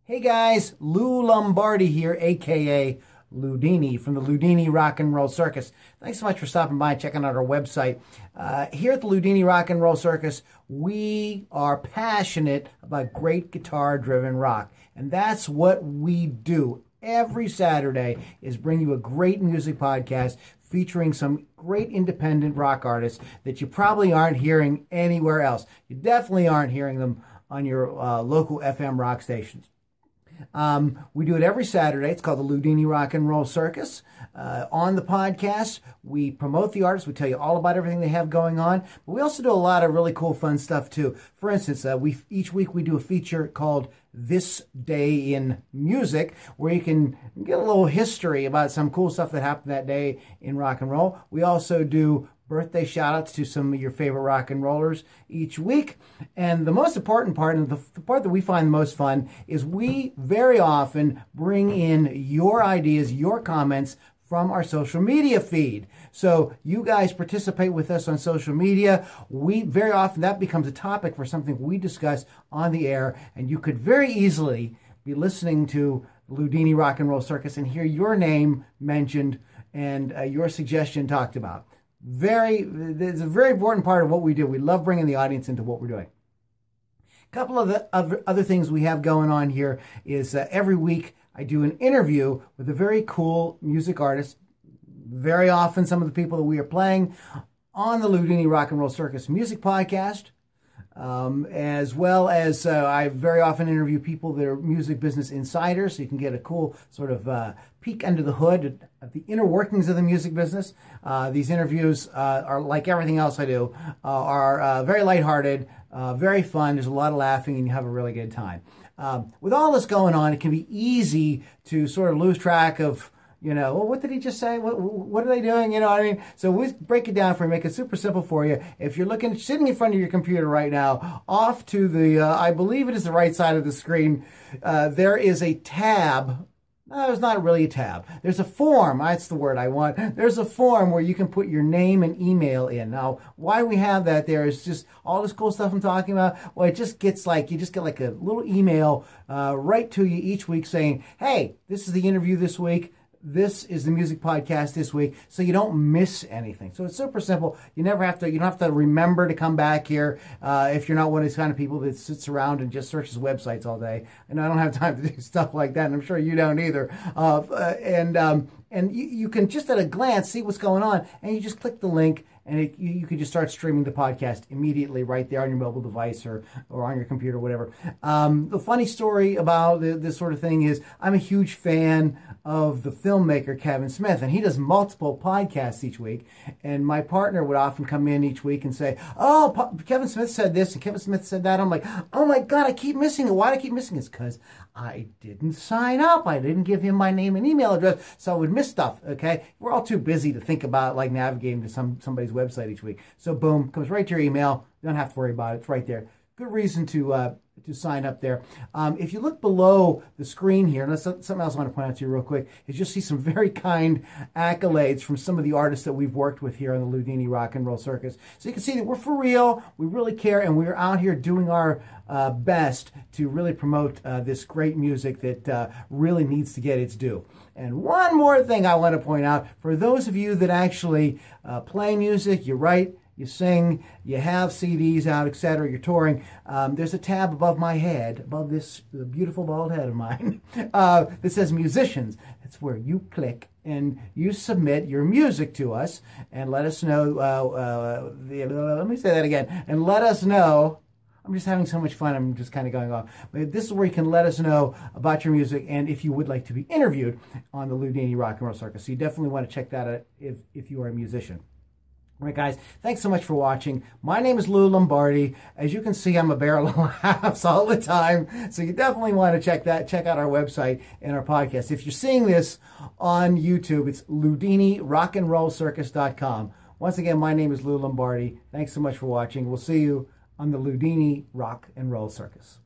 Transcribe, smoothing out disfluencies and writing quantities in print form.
Hey guys, Lou Lombardi here, aka Loudini from the Loudini Rock and Roll Circus. Thanks so much for stopping by and checking out our website. Here at the Loudini Rock and Roll Circus, we are passionate about great guitar-driven rock, and that's what we do every Saturday is bring you a great music podcast featuring some great independent rock artists that you probably aren't hearing anywhere else. You definitely aren't hearing them on your local FM rock stations. We do it every Saturday. It's called the Loudini Rock and Roll Circus. On the podcast, we promote the artists. We tell you all about everything they have going on. But we also do a lot of really cool, fun stuff, too. For instance, each week we do a feature called This Day in Music, where you can get a little history about some cool stuff that happened that day in rock and roll. We also do birthday shout-outs to some of your favorite rock and rollers each week. And the most important part, and the part that we find the most fun, is we very often bring in your ideas, your comments from our social media feed. So you guys participate with us on social media. We very often, that becomes a topic for something we discuss on the air, and you could very easily be listening to Loudini Rock and Roll Circus and hear your name mentioned and your suggestion talked about. It's a very important part of what we do. We love bringing the audience into what we're doing. A couple of the other things we have going on here is every week I do an interview with a very cool music artist. Very often some of the people that we are playing on the Loudini Rock and Roll Circus music podcast. As well as I very often interview people that are music business insiders, so you can get a cool sort of peek under the hood at the inner workings of the music business. These interviews are, like everything else I do, are very lighthearted, very fun. There's a lot of laughing, and you have a really good time. With all this going on, it can be easy to sort of lose track of, well, what did he just say? What are they doing? You know what I mean? So we break it down for you, make it super simple for you. If you're sitting in front of your computer right now, off to the, I believe it is the right side of the screen, there is a tab. No, it's not really a tab. There's a form. That's the word I want. There's a form where you can put your name and email in. Now, why we have that there is just all this cool stuff I'm talking about. Well, it just gets you just get like a little email right to you each week saying, hey, this is the interview this week. This is the music podcast this week, so you don't miss anything. So it's super simple. You don't have to remember to come back here if you're not one of these kind of people that sits around and just searches websites all day. And I don't have time to do stuff like that, and I'm sure you don't either. And you can just at a glance see what's going on, and you just click the link, and you can just start streaming the podcast immediately right there on your mobile device or on your computer, whatever. The funny story about this sort of thing is I'm a huge fan of the filmmaker Kevin Smith, and he does multiple podcasts each week. And my partner would often come in each week and say, oh, Kevin Smith said this, and Kevin Smith said that. I'm like, oh my God, I keep missing it. Why do I keep missing it? It's because I didn't sign up. I didn't give him my name and email address, so I would miss stuff, okay? We're all too busy to think about navigating to somebody's website each week. So boom, comes right to your email. You don't have to worry about it. It's right there. Good reason to sign up there. If you look below the screen here, and that's something else I want to point out to you real quick, is you'll see some very kind accolades from some of the artists that we've worked with here on the Loudini Rock and Roll Circus. So you can see that we're for real, we really care, and we're out here doing our best to really promote this great music that really needs to get its due. And one more thing I want to point out, for those of you that actually play music, you write, you sing, you have CDs out, etc., you're touring, there's a tab above my head, above this beautiful bald head of mine, that says musicians. It's where you click and you submit your music to us and let us know, let me say that again, and let us know. I'm just having so much fun, I'm just kind of going off. But this is where you can let us know about your music and if you would like to be interviewed on the Loudini Rock and Roll Circus. So you definitely want to check that out if you are a musician. All right, guys, thanks so much for watching. My name is Lou Lombardi. As you can see, I'm a barrel of laughs all the time. So you definitely want to check out our website and our podcast. If you're seeing this on YouTube, it's LoudiniRockandRollCircus.com. Once again, my name is Lou Lombardi. Thanks so much for watching. We'll see you on the Loudini Rock and Roll Circus.